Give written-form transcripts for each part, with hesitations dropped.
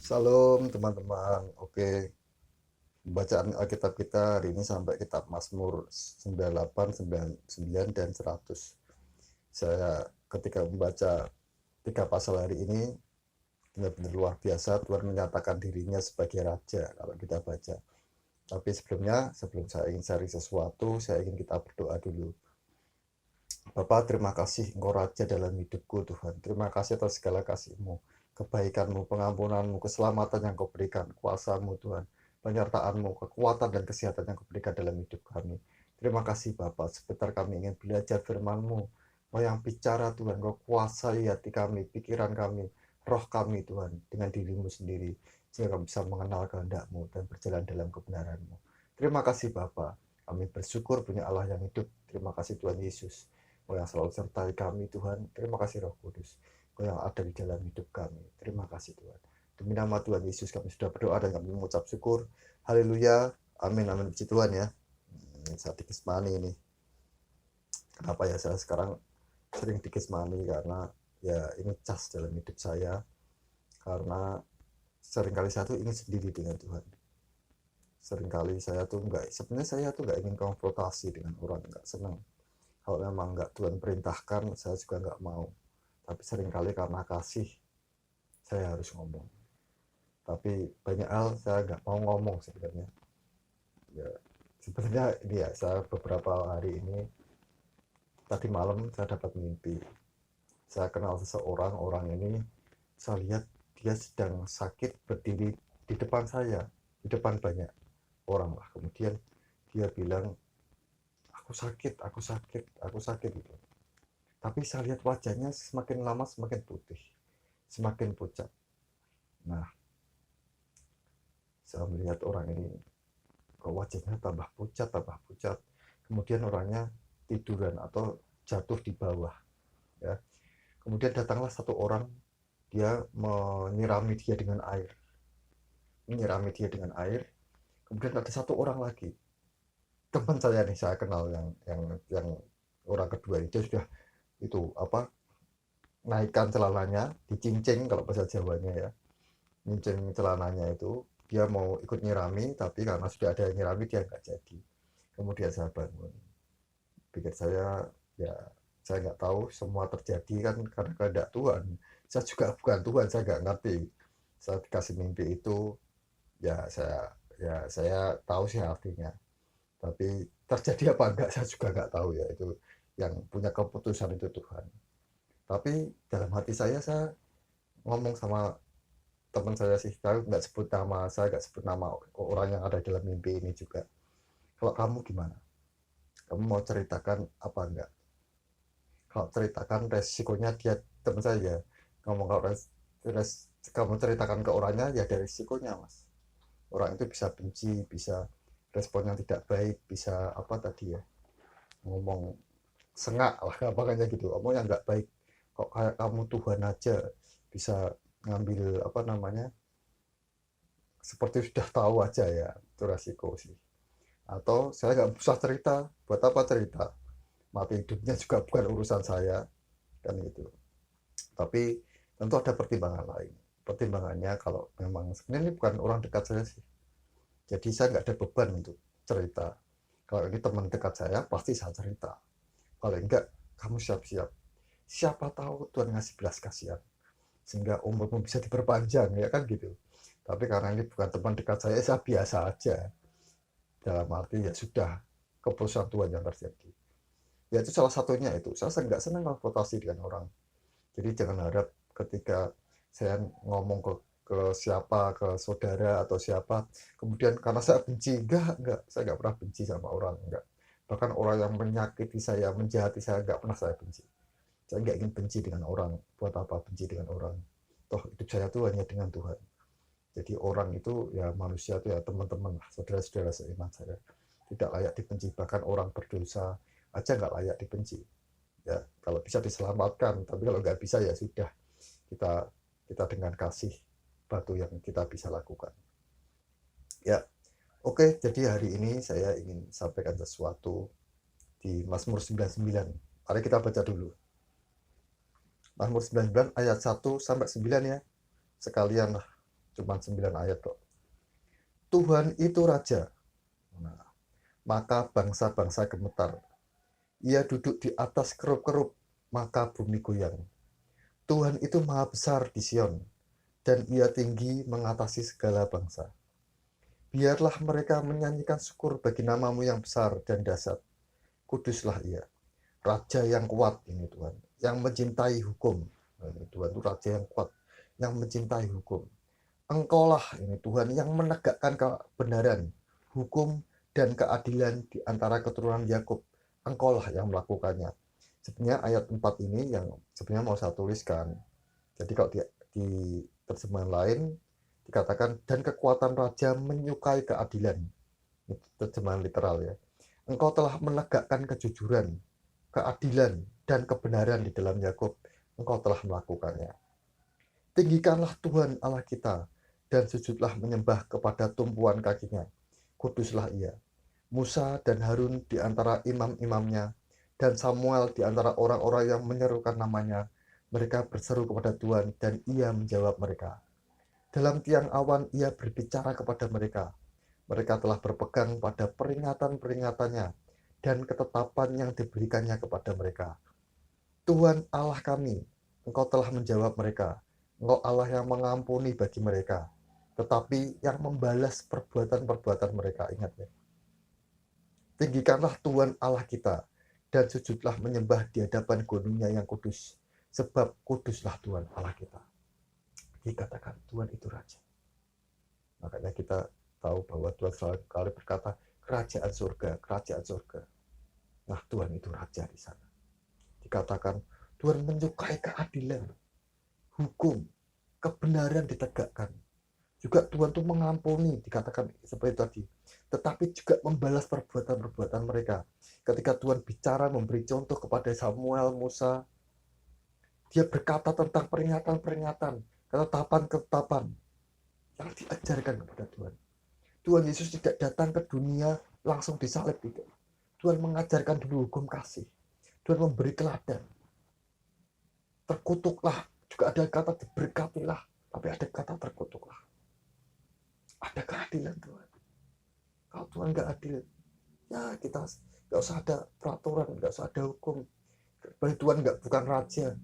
Shalom teman-teman. Oke, bacaan Alkitab kita hari ini sampai kitab Mazmur 98, 99 dan 100. Saya ketika membaca 3 pasal hari ini benar-benar luar biasa. Tuhan menyatakan dirinya sebagai raja kalau kita baca. Tapi sebelumnya, sebelum saya ingin share sesuatu, saya ingin kita berdoa dulu. Bapa, terima kasih Engkau Raja dalam hidupku Tuhan. Terima kasih atas segala kasih-Mu, kebaikan-Mu, pengampunan-Mu, keselamatan yang Kau berikan, kuasa-Mu Tuhan, penyertaan-Mu, kekuatan dan kesehatan yang Kau berikan dalam hidup kami. Terima kasih Bapa, sebentar kami ingin belajar firman-Mu. Kau yang bicara Tuhan, Kau kuasai hati kami, pikiran kami, roh kami Tuhan, dengan diri-Mu sendiri, sehingga kami bisa mengenal kehendak-Mu dan berjalan dalam kebenaran-Mu. Terima kasih Bapa, kami bersyukur punya Allah yang hidup. Terima kasih Tuhan Yesus. Kau yang selalu sertai kami Tuhan. Terima kasih Roh Kudus. Kau yang ada di dalam hidup kami. Terima kasih Tuhan. Demi nama Tuhan Yesus kami sudah berdoa dan kami mengucap syukur. Haleluya. Amin. Amin. Puji Tuhan ya. Saat dikesmani ini. Kenapa ya saya sekarang sering dikesmani? Karena ya ini cas dalam hidup saya. Karena seringkali saya tuh ingin sendiri dengan Tuhan. Seringkali saya tuh sebenarnya saya tuh nggak ingin konfrontasi dengan orang, nggak senang. Kalau memang nggak Tuhan perintahkan, saya juga nggak mau. Tapi seringkali karena kasih, saya harus ngomong. Tapi banyak hal saya nggak mau ngomong sebenarnya. Ya, sebenarnya ini ya, saya beberapa hari ini, tadi malam saya dapat mimpi. Saya kenal seseorang, orang ini, saya lihat dia sedang sakit berdiri di depan saya, di depan banyak orang lah. Kemudian dia bilang, aku sakit, aku sakit, aku sakit gitu. Tapi saya lihat wajahnya semakin lama semakin putih, semakin pucat. Nah, saya melihat orang ini, kok wajahnya tambah pucat. Kemudian orangnya tiduran atau jatuh di bawah. Ya. Kemudian datanglah satu orang, dia menyirami dia dengan air. Kemudian ada satu orang lagi, teman saya nih, saya kenal yang orang kedua ini, dia sudah itu apa, naikkan celananya, dicincing kalau bahasa Jawanya ya, cincin celananya itu, dia mau ikut nyirami tapi karena sudah ada yang nyirami dia nggak jadi. Kemudian saya bangun, pikir saya ya, saya nggak tahu semua terjadi kan karena kehendak Tuhan. Saya juga bukan Tuhan, saya nggak ngerti. Saya dikasih mimpi itu, ya saya tahu sih artinya, tapi terjadi apa enggak saya juga nggak tahu ya. Itu yang punya keputusan itu Tuhan. Tapi dalam hati saya ngomong sama teman saya sih, saya nggak sebut nama, saya nggak sebut nama orang yang ada dalam mimpi ini juga. Kalau kamu gimana? Kamu mau ceritakan apa enggak? Kalau ceritakan resikonya, dia teman saya ngomong, kalau kamu ceritakan ke orangnya ya ada resikonya mas. Orang itu bisa benci, bisa respon yang tidak baik, bisa apa tadi ya, ngomong sengak lah gampangnya gitu, ngomong yang nggak baik. Kok kayak kamu Tuhan aja bisa ngambil apa namanya, seperti sudah tahu aja ya, itu resiko sih. Atau saya nggak usah cerita, buat apa cerita, mati hidupnya juga bukan urusan saya kan gitu. Tapi tentu ada pertimbangan lain. Pertimbangannya kalau memang sebenarnya ini bukan orang dekat saya sih, jadi saya nggak ada beban untuk cerita. Kalau ini teman dekat saya pasti saya cerita, kalau enggak kamu siap-siap, siapa tahu Tuhan ngasih belas kasihan sehingga umurmu bisa diperpanjang ya kan gitu. Tapi karena ini bukan teman dekat saya biasa aja, dalam arti ya sudah, keputusan Tuhan yang terjadi. Ya itu salah satunya, itu saya nggak senang konfrontasi dengan orang. Jadi jangan harap ketika saya ngomong ke siapa, ke saudara atau siapa, kemudian karena saya benci, enggak, saya nggak pernah benci sama orang, enggak. Bahkan orang yang menyakiti saya, menjahati saya, nggak pernah saya benci. Saya nggak ingin benci dengan orang, buat apa benci dengan orang, toh hidup saya tuh hanya dengan Tuhan. Jadi orang itu ya, manusia itu ya teman-teman lah, saudara-saudara seiman saya, tidak layak dibenci. Bahkan orang berdosa aja nggak layak dibenci ya, kalau bisa diselamatkan. Tapi kalau nggak bisa ya sudah, kita kita dengan kasih batu yang kita bisa lakukan ya. Oke, jadi hari ini saya ingin sampaikan sesuatu di Mazmur 99. Mari kita baca dulu Mazmur 99 ayat 1 sampai 9 ya, sekalian lah cuma 9 ayat kok. Tuhan itu Raja. Nah, maka bangsa-bangsa gemetar. Ia duduk di atas kerup-kerup, maka bumi goyang. Tuhan itu maha besar di Sion, dan ia tinggi mengatasi segala bangsa. Biarlah mereka menyanyikan syukur bagi namamu yang besar dan dahsyat. Kuduslah ia. Raja yang kuat ini Tuhan, yang mencintai hukum. Tuhan itu Raja yang kuat, yang mencintai hukum. Engkaulah ini Tuhan yang menegakkan kebenaran, hukum, dan keadilan di antara keturunan Yakub. Engkaulah yang melakukannya. Sebenarnya ayat 4 ini yang sebenarnya mau saya tuliskan. Jadi kalau di terjemahan lain dikatakan, dan kekuatan raja menyukai keadilan. Itu terjemahan literal ya. Engkau telah menegakkan kejujuran, keadilan, dan kebenaran di dalam Yakub. Engkau telah melakukannya. Tinggikanlah Tuhan Allah kita, dan sujudlah menyembah kepada tumpuan kakinya. Kuduslah ia. Musa dan Harun di antara imam-imamnya, dan Samuel di antara orang-orang yang menyerukan namanya. Mereka berseru kepada Tuhan, dan ia menjawab mereka. Dalam tiang awan ia berbicara kepada mereka. Mereka telah berpegang pada peringatan-peringatannya dan ketetapan yang diberikannya kepada mereka. Tuhan Allah kami, Engkau telah menjawab mereka. Engkau Allah yang mengampuni bagi mereka, tetapi yang membalas perbuatan-perbuatan mereka. Ingat ya. Tinggikanlah Tuhan Allah kita, dan sujudlah menyembah di hadapan gunungnya yang kudus, sebab kuduslah Tuhan Allah kita. Dikatakan Tuhan itu Raja. Makanya kita tahu bahwa Tuhan selalu kali berkata, kerajaan surga, kerajaan surga. Nah, Tuhan itu Raja di sana. Dikatakan Tuhan menyukai keadilan, hukum, kebenaran ditegakkan. Juga Tuhan itu mengampuni, dikatakan seperti tadi. Tetapi juga membalas perbuatan-perbuatan mereka. Ketika Tuhan bicara, memberi contoh kepada Samuel, Musa, dia berkata tentang peringatan-peringatan, ketetapan-ketetapan yang diajarkan kepada Tuhan. Tuhan Yesus tidak datang ke dunia langsung disalib, tidak. Tuhan mengajarkan dulu hukum kasih. Tuhan memberi teladan. Terkutuklah, juga ada kata diberkatilah, tapi ada kata terkutuklah. Ada keadilan Tuhan. Kalau Tuhan nggak adil, ya kita nggak usah ada peraturan, nggak usah ada hukum. Bagi Tuhan bukan raja,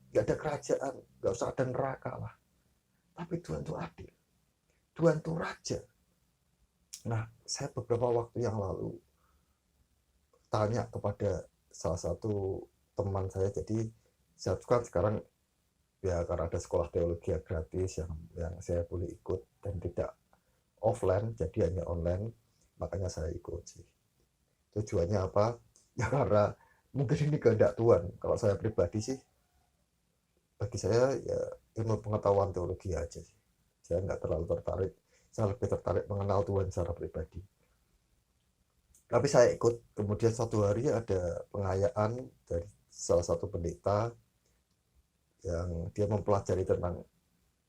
nggak ada kerajaan, nggak usah ada neraka lah. Tapi Tuhan itu adil. Tuhan itu Raja. Nah, saya beberapa waktu yang lalu tanya kepada salah satu teman saya. Jadi saya kan sekarang ya karena ada sekolah teologi gratis yang saya boleh ikut dan tidak offline, jadi hanya online, makanya saya ikut sih. Tujuannya apa? Ya karena mungkin ini kehendak Tuhan. Kalau saya pribadi sih, bagi saya ya ilmu pengetahuan teologi aja sih. Saya nggak terlalu tertarik. Saya lebih tertarik mengenal Tuhan secara pribadi. Tapi saya ikut. Kemudian suatu hari ada pengayaan dari salah satu pendeta yang dia mempelajari tentang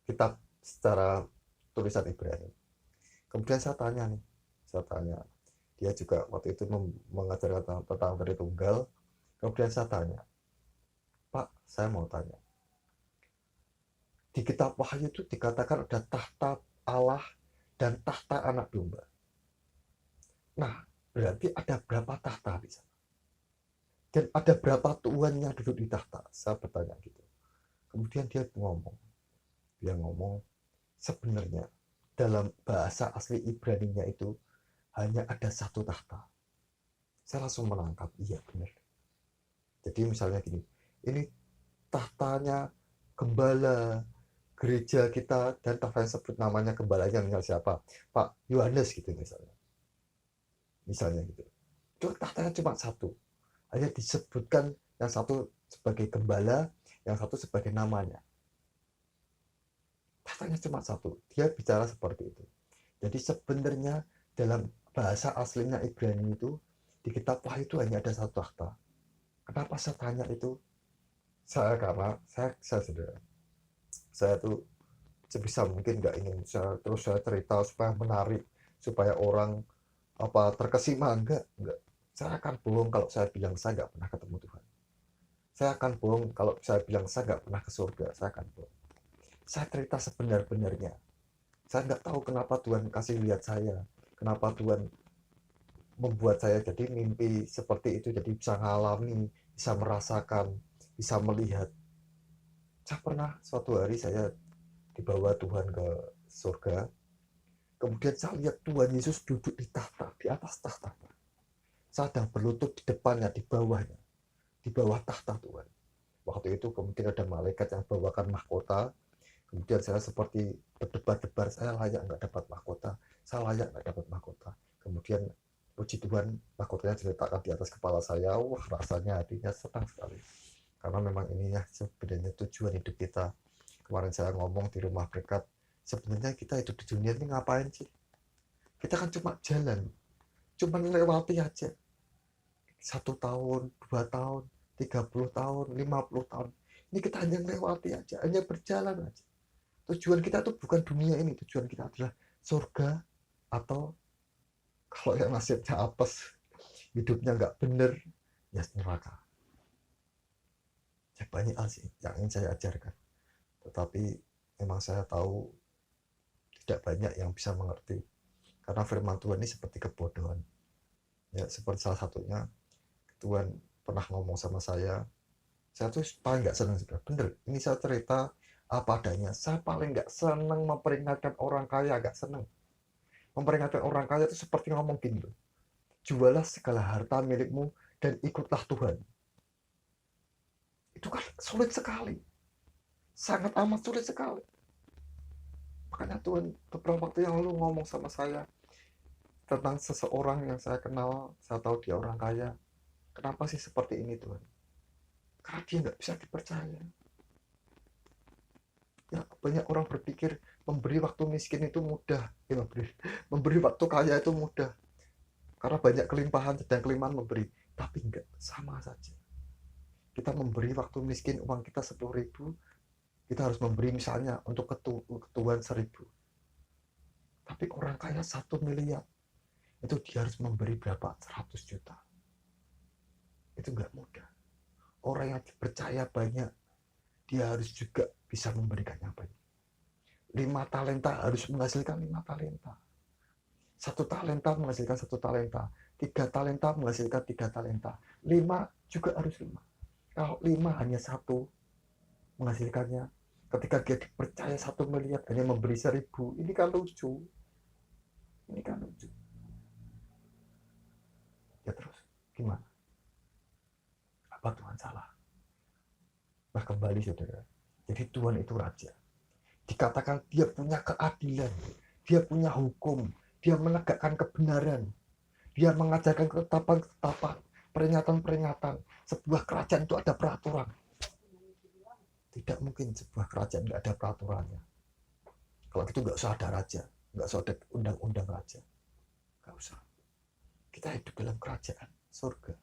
kitab secara tulisan Ibrani. Kemudian saya tanya, dia juga waktu itu mengajarkan tentang Tritunggal. Kemudian saya tanya, Pak, saya mau tanya, di kitab Wahyu itu dikatakan ada tahta Allah dan tahta anak domba. Nah, berarti ada berapa tahta di sana? Dan ada berapa Tuhan yang duduk di tahta? Saya bertanya gitu. Kemudian dia ngomong, sebenarnya dalam bahasa asli Ibraninya itu hanya ada satu tahta. Saya langsung menangkap, iya benar. Jadi misalnya gini, ini tahtanya gembala gereja kita, dan tahta yang sebut namanya gembalanya siapa? Pak Yohanes gitu misalnya gitu. Itu tahtanya cuma satu, hanya disebutkan yang satu sebagai gembala, yang satu sebagai namanya. Tahtanya cuma satu, dia bicara seperti itu. Jadi sebenarnya dalam bahasa aslinya Ibrani itu, di kitab Wahyu itu hanya ada satu tahta. Kenapa saya tanya itu? Karena saya tuh sebisa mungkin nggak ingin saya cerita supaya menarik, supaya orang terkesima. Enggak. Saya akan bohong kalau saya bilang saya nggak pernah ketemu Tuhan. Saya akan bohong kalau saya bilang saya nggak pernah ke surga. Saya akan bohong. Saya cerita sebenar-benarnya. Saya nggak tahu kenapa Tuhan kasih lihat saya, kenapa Tuhan membuat saya jadi mimpi seperti itu, jadi bisa ngalami, bisa merasakan, bisa melihat. Saya pernah suatu hari saya dibawa Tuhan ke surga, kemudian saya lihat Tuhan Yesus duduk di tahta, di atas tahta. Saya sedang berlutut di depannya, di bawahnya, di bawah tahta Tuhan. Waktu itu kemudian ada malaikat yang bawakan mahkota. Kemudian saya seperti berdebar-debar, saya layak nggak dapat mahkota, saya layak nggak dapat mahkota. Kemudian puji Tuhan, mahkotanya diletakkan di atas kepala saya. Wah, rasanya hatinya senang sekali. Karena memang ininya sebenarnya tujuan hidup kita. Kemarin saya ngomong di rumah berkat, sebenarnya kita hidup di dunia ini ngapain sih? Kita kan cuma jalan, cuma lewati aja. 1 tahun, 2 tahun, 30 tahun, 50 tahun. Ini kita hanya lewati aja, hanya berjalan aja. Tujuan kita tuh bukan dunia ini, tujuan kita adalah surga, atau kalau yang nasibnya apes, hidupnya nggak bener, ya neraka. Ya banyak hal sih yang ingin saya ajarkan, tetapi memang saya tahu tidak banyak yang bisa mengerti, karena firman Tuhan ini seperti kebodohan. Ya seperti salah satunya, Tuhan pernah ngomong sama saya tuh paling nggak senang sudah bener. Ini saya cerita apa adanya. Saya paling nggak senang memperingatkan orang kaya, nggak senang. Memperingatkan orang kaya itu seperti ngomong gini loh, jualah segala harta milikmu dan ikutlah Tuhan. Itu kan sulit sekali, sangat amat sulit sekali. Makanya Tuhan beberapa waktu yang lalu ngomong sama saya tentang seseorang yang saya kenal. Saya tahu dia orang kaya. Kenapa sih seperti ini Tuhan? Karena dia nggak bisa dipercaya. Ya, banyak orang berpikir memberi waktu miskin itu mudah. Ya, memberi waktu kaya itu mudah, karena banyak kelimpahan, sedang kelimpahan memberi. Tapi enggak, sama saja. Kita memberi waktu miskin, uang kita 10.000, kita harus memberi misalnya untuk ketuhan 1.000. Tapi orang kaya 1 miliar, itu dia harus memberi berapa? 100 juta. Itu enggak mudah. Orang yang dipercaya banyak, dia harus juga bisa memberikannya banyak. 5 talenta harus menghasilkan 5 talenta. 1 talenta menghasilkan 1 talenta. 3 talenta menghasilkan 3 talenta. 5 juga harus 5. Kalau 5 hanya 1 menghasilkannya, ketika dia dipercaya 1 miliar hanya memberi 1.000, ini kan lucu. Ini kan lucu. Ya terus, gimana? Apa Tuhan salah? Nah kembali saudara, jadi Tuhan itu raja. Dikatakan dia punya keadilan, dia punya hukum, dia menegakkan kebenaran, dia mengajarkan ketetapan-ketetapan, peringatan-peringatan. Sebuah kerajaan itu ada peraturan. Tidak mungkin sebuah kerajaan nggak ada peraturannya. Kalau gitu nggak usah ada raja, nggak usah ada undang-undang raja, nggak usah. Kita hidup dalam kerajaan surga.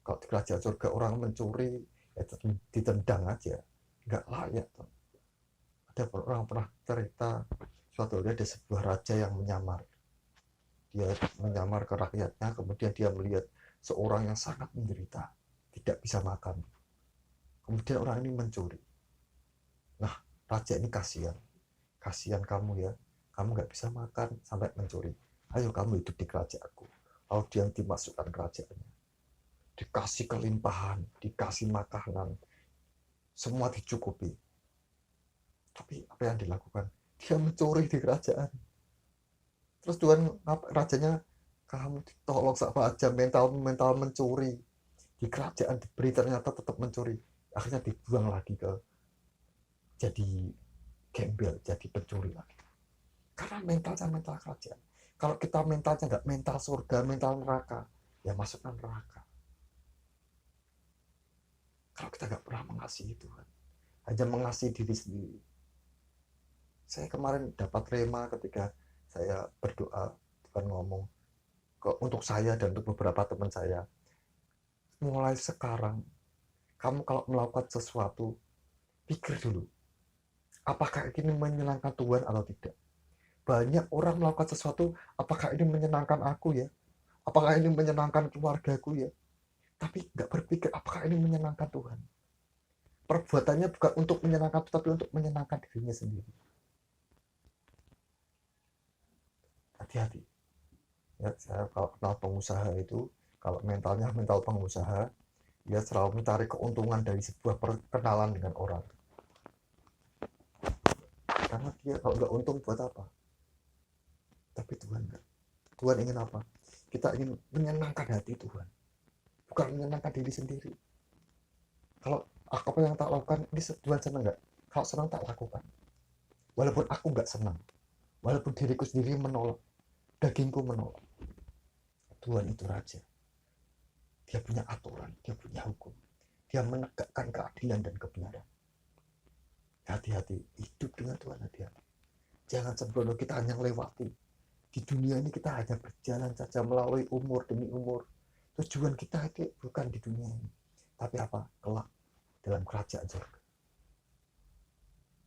Kalau di kerajaan surga orang mencuri, ya ditendang aja, nggak layak. Ada orang pernah cerita, suatu hari ada sebuah raja yang menyamar. Dia menyamar ke rakyatnya, kemudian dia melihat seorang yang sangat menderita, tidak bisa makan. Kemudian orang ini mencuri. Nah, raja ini kasihan kamu ya, kamu nggak bisa makan sampai mencuri. Ayo kamu hidup di kerajaanku. Lalu dia dimasukkan kerajaannya. Dikasih kelimpahan, dikasih makanan, semua dicukupi. Tapi apa yang dilakukan? Dia mencuri di kerajaan. Terus Tuhan, rajanya, kamu tolong sama aja, mental mencuri di kerajaan diberi, ternyata tetap mencuri. Akhirnya dibuang lagi ke jadi gembel, jadi pencuri lagi. Karena mentalnya mental kerajaan. Kalau kita mentalnya nggak mental surga, mental neraka, ya masukkan neraka. Kalau kita nggak pernah mengasihi Tuhan, hanya mengasihi diri sendiri. Saya kemarin dapat rema ketika saya berdoa, Tuhan ngomong untuk saya dan untuk beberapa teman saya, mulai sekarang kamu kalau melakukan sesuatu, pikir dulu, apakah ini menyenangkan Tuhan atau tidak. Banyak orang melakukan sesuatu, apakah ini menyenangkan aku ya, apakah ini menyenangkan keluargaku ya, tapi nggak berpikir apakah ini menyenangkan Tuhan. perbuatannya bukan untuk menyenangkan, tapi untuk menyenangkan dirinya sendiri. Hati-hati ya. Saya kalau kenal pengusaha itu, kalau mentalnya mental pengusaha, dia selalu mencari keuntungan dari sebuah perkenalan dengan orang. Karena dia kalau nggak untung buat apa? Tapi Tuhan nggak. Tuhan ingin apa? Kita ingin menyenangkan hati Tuhan, bukan menyenangkan diri sendiri. Kalau apa yang tak lakukan ini Tuhan senang nggak? Kalau senang tak lakukan, walaupun aku nggak senang, walaupun diriku sendiri menolak, dagingku menolak. Tuhan itu raja, dia punya aturan, dia punya hukum, dia menegakkan keadilan dan kebenaran. Hati-hati hidup dengan Tuhan, hati-hati. Jangan sembrono kita hanya melewati. Di dunia ini kita hanya berjalan saja melalui umur demi umur. Tujuan kita itu bukan di dunia ini, tapi apa? Kelak dalam kerajaan surga.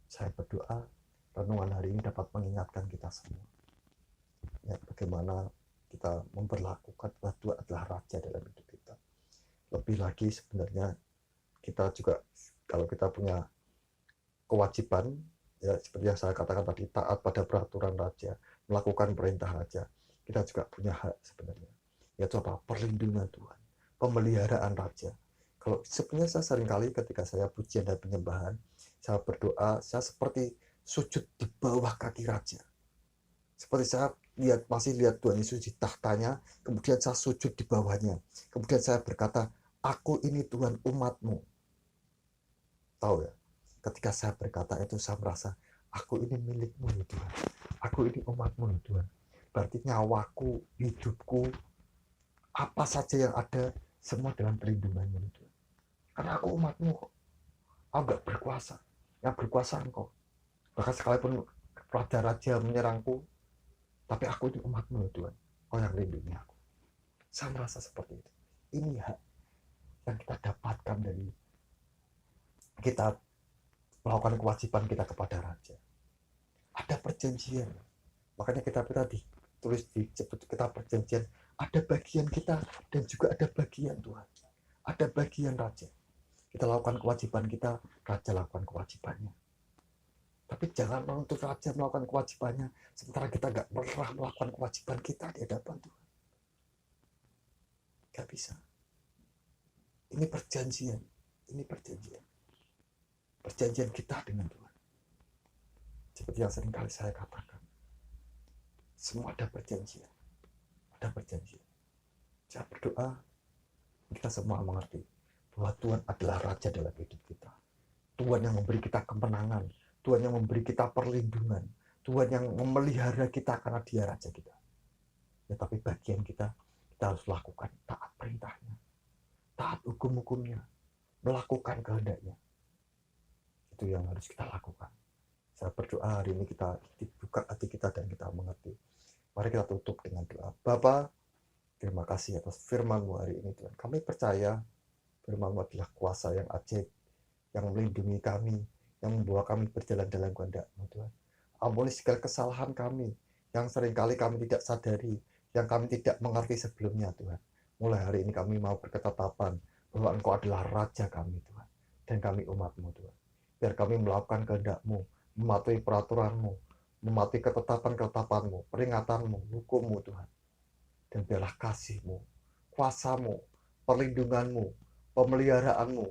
Saya berdoa renungan hari ini dapat mengingatkan kita semua, ya, bagaimana kita memperlakukan bahwa Tuhan adalah raja dalam hidup kita. Lebih lagi sebenarnya kita juga, kalau kita punya kewajiban, ya seperti yang saya katakan tadi, taat pada peraturan raja, melakukan perintah raja, kita juga punya hak sebenarnya, yaitu apa? Perlindungan Tuhan, pemeliharaan raja. Kalau sebenarnya saya seringkali ketika saya pujian dan penyembahan, saya berdoa, saya seperti sujud di bawah kaki raja. Seperti saya masih lihat Tuhan Yesus di tahtanya, kemudian saya sujud di bawahnya. Kemudian saya berkata, aku ini Tuhan umatmu. Tahu ya? Ketika saya berkata itu, saya merasa, aku ini milikmu ya Tuhan. Aku ini umatmu ya Tuhan. Berarti nyawaku, hidupku, apa saja yang ada, semua dalam perlindunganmu ya Tuhan. Karena aku umatmu kok. Aku gak berkuasa. Yang berkuasa engkau. Bahkan sekalipun raja-raja menyerangku, tapi aku ini umatmu ya Tuhan. Kau yang lindungi aku. Saya merasa seperti itu. Ini hak yang kita dapatkan dari kita melakukan kewajiban kita kepada raja. Ada perjanjian. Makanya kita tadi tulis di kita perjanjian, ada bagian kita dan juga ada bagian Tuhan. Ada bagian raja. Kita lakukan kewajiban kita, raja lakukan kewajibannya. Tapi jangan menuntut raja melakukan kewajibannya, sementara kita gak pernah melakukan kewajiban kita di hadapan Tuhan. Gak bisa. Ini perjanjian. Ini perjanjian. Perjanjian kita dengan Tuhan. Seperti yang sering kali saya katakan. Semua ada perjanjian. Ada perjanjian. Saya berdoa, kita semua mengerti bahwa Tuhan adalah raja dalam hidup kita. Tuhan yang memberi kita kemenangan. Tuhan yang memberi kita perlindungan. Tuhan yang memelihara kita karena dia raja kita. Ya, tapi bagian kita harus lakukan taat perintahnya. Taat hukum-hukumnya. Melakukan kehendaknya. Itu yang harus kita lakukan. Saya berdoa hari ini kita dibuka hati kita dan kita mengerti. Mari kita tutup dengan doa. Bapa, terima kasih atas firman-Mu hari ini Tuhan. Kami percaya firman-Mu adalah kuasa yang ajaib, yang melindungi kami, yang membawa kami berjalan dalam kehendak-Mu Tuhan. Ampuni segala kesalahan kami, yang seringkali kami tidak sadari, yang kami tidak mengerti sebelumnya Tuhan. Mulai hari ini kami mau berketetapan bahwa Engkau adalah Raja kami Tuhan, dan kami umat-Mu Tuhan. Biar kami melakukan kehendak-Mu, mematuhi peraturan-Mu, mematuhi ketetapan-ketetapan-Mu, peringatan-Mu, hukum-Mu Tuhan. Dan biarlah kasih-Mu, kuasa-Mu, perlindungan-Mu, pemeliharaanmu,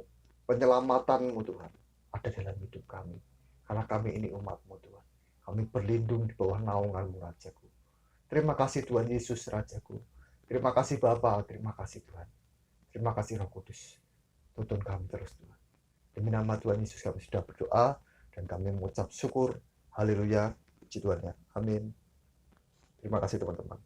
penyelamatanmu Tuhan ada dalam hidup kami. Karena kami ini umat-Mu Tuhan. Kami berlindung di bawah naungan-Mu Rajaku. Terima kasih Tuhan Yesus Rajaku. Terima kasih Bapa, terima kasih Tuhan. Terima kasih Roh Kudus. Tuntun kami terus Tuhan. Demi nama Tuhan Yesus kami sudah berdoa dan kami mengucap syukur. Haleluya. Puji Tuhan ya. Amin. Terima kasih teman-teman.